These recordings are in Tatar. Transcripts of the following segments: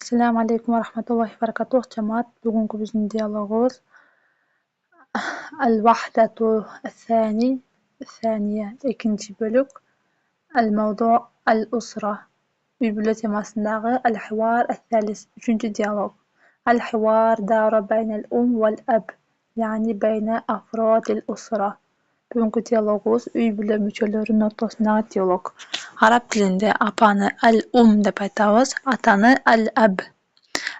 Assalomu alaykum va rahmatullohi va barakatuh. Jamoat, bugungi bizning dialogimiz al-vahdatu as-sani, as-saniya, ikkinchi bölük, al-mavdu al-usra. Uy bulat temasındagi al-hiwar as-salis, üçüncü dialog. Al-hiwar dara bayna al-um wal-ab, yani bayna afrad al-usra. Bugungi dialogimiz uy bulat müçelörünün ortasındagi dialog. Arab tilinde apani al-um deb aytamiz, atani al-ab.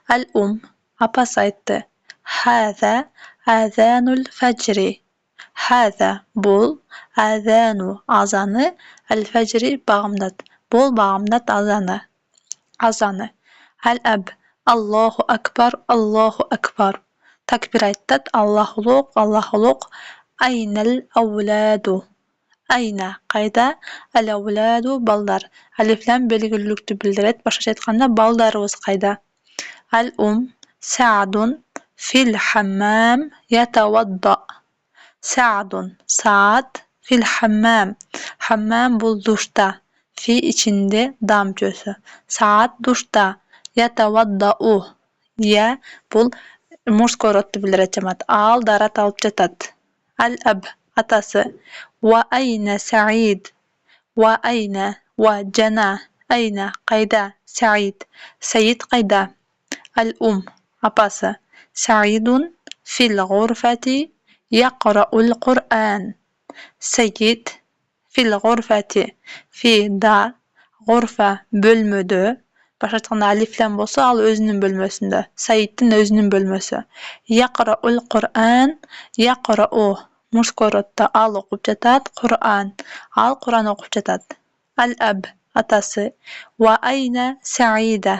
Al-um apasi aytdi: "Haza azanul fajri." Haza bul azanu azanı al-fajri bag'amdat. Bul bag'amdat azanı. Azanı. Al-ab Allohu akbar, Allohu akbar. Takbir aytdi. Allohu ulug', Allohu ulug'. Aynal avladu. Ayna qayda? Al-avladu ballar. Alif lam belgililikni bildiradi. Boshqacha aytganda ballarimiz qayda? Al-um Sa'dun fil hammam yatawadda. Sa'dun Sa'd fil hammam. Hammam bu duşda. Fi içinde dam kösü. Sa'd duşda. Yatawadda'u. Ya bu mursko rodni bildiradi jamoat. Al darat alıp jatat. Al-ab atası. Wa ayna Sa'id. Wa ayna wa jana. Ayna qayda? Sa'id. Sa'id qayda? Al-um apasi. Sa'idun fil ghurfati yaqra'ul Qur'an. Sa'id fil ghurfati. Fi da ghurfa bölmödü. Başqa aytganda alif lam bolsa, al özünün bölmösündə. Sa'idin özünün bölmösü. Yaqra'ul Qur'an. Yaqra'u muskorotda al o'qib jatat. Qur'an. Al Qur'an o'qib jatat. Al-ab atasi. Wa ayna Sa'ida.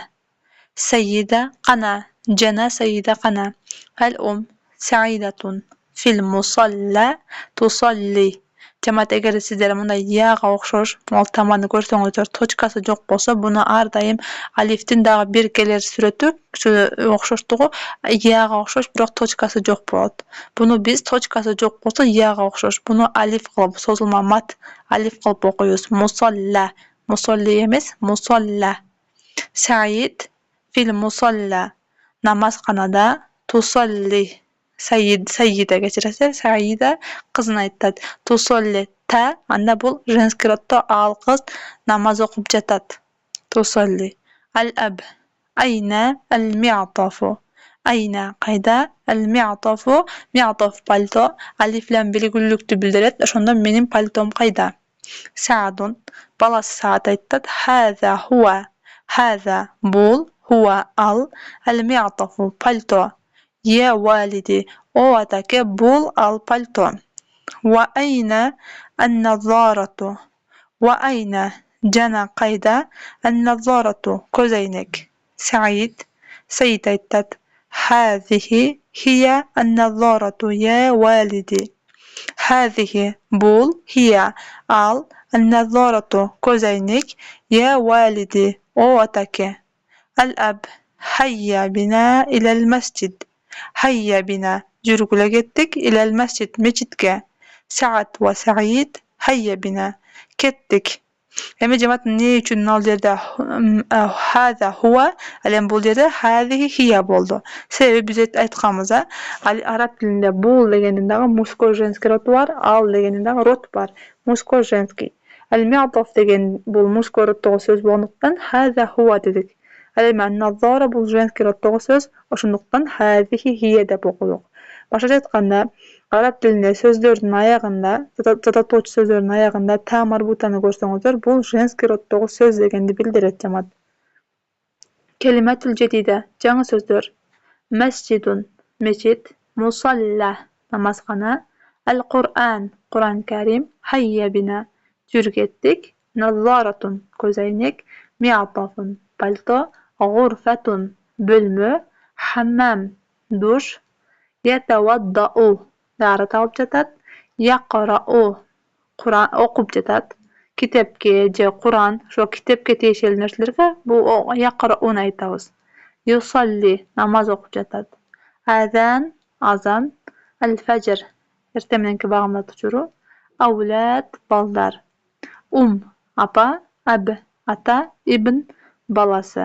Sayyida qana. Jana sayyida qana. Al-um Sa'idatun fil musalla tusalli. Jamoat, agar sizlar bunday yaga o'xshash tomonni ko'rsangizlar, tochkasi yo'q bo'lsa, buni har doim alifdan dag'i berkalar surati o'xshashdigi yaga o'xshash, biroq tochkasi yo'q bo'ladi. Buni biz tochkasi yo'q bo'lsa yaga o'xshash, buni alif qilib sozilma mat alif qilib o'qiymiz. Musalla. Musalli emas, musalla. Sa'id fil musalla. Namozxonada tusalli. Sayyida kechirasiz. Sayyida qizni aytadi. Tusalli ta anda bu женский rodda al qiz namoz o'qib jatat. Tusalli. Al-ab ayna al-mi'tafu. Ayna qayda? Al-mi'tafu. Mi'taf palto alif lam belgililikni bildiradi. Shunda mening paltom qayda? Sa'dun balasi Sa'd aytadi. Haza huwa. Haza bul huwa al al-mi'tafu palto. Ya validi o atake bul al palto. Wa ayna an-nazaratu. Wa ayna jana qayda? An-nazaratu ko'zoynak. Sa'id Sayyid aytadi. Hazihi hiya an-nazaratu ya validi. Hazihi bul hiya al an-nazaratu ko'zoynak ya validi o atake. Al-ab hayya bina ila al-masjid. Hayya bina yurgula ketdik ila al-masjid mechitga. Sa'd va Sa'id hayya bina ketdik. Endi jamoat ne uchun nol yerda hada huwa alam bu yerda hazihi hiya bo'ldi. Sebebi biz aytganmiz, arab tilida bul deganidagi mushko женский rod bor, al deganidagi rod bor. Mushko женский. Al-mi'taf degan bu mushko roddagi so'z bo'lgandan hada huwa dedik. Al-nazara bu женский roddagi so'z, o'shundan hazihi hiya deb o'qidik. Boshqa aytganda, arab tilida so'zlarning oyog'ida, to'ch so'zlarning oyog'ida ta marbutani ko'rsangizlar, bu женский roddagi so'z deganni bildiradi jamoat. Kelimatul jadida, yangi so'zlar. Masjidun mechit, musalla namozxona, al-Qur'an Qur'on Karim, hayya bina yurgetdik, nazaratun ko'zoynak, mi'tafun palto, g'urfatun bo'lma, hammam dush, yatawadda'u darat olib jatat, yaqra'u Qur'on o'qib jatat. Kitobga, Qur'on, shu kitobga tegishli narsalarga bu yaqra'uni aytamiz. Yusalli namoz o'qib jatat. Azan al-fajr ertamanki bag'amlat uchuru. Avlad ballar. Apa, ab ata, ibn balasi.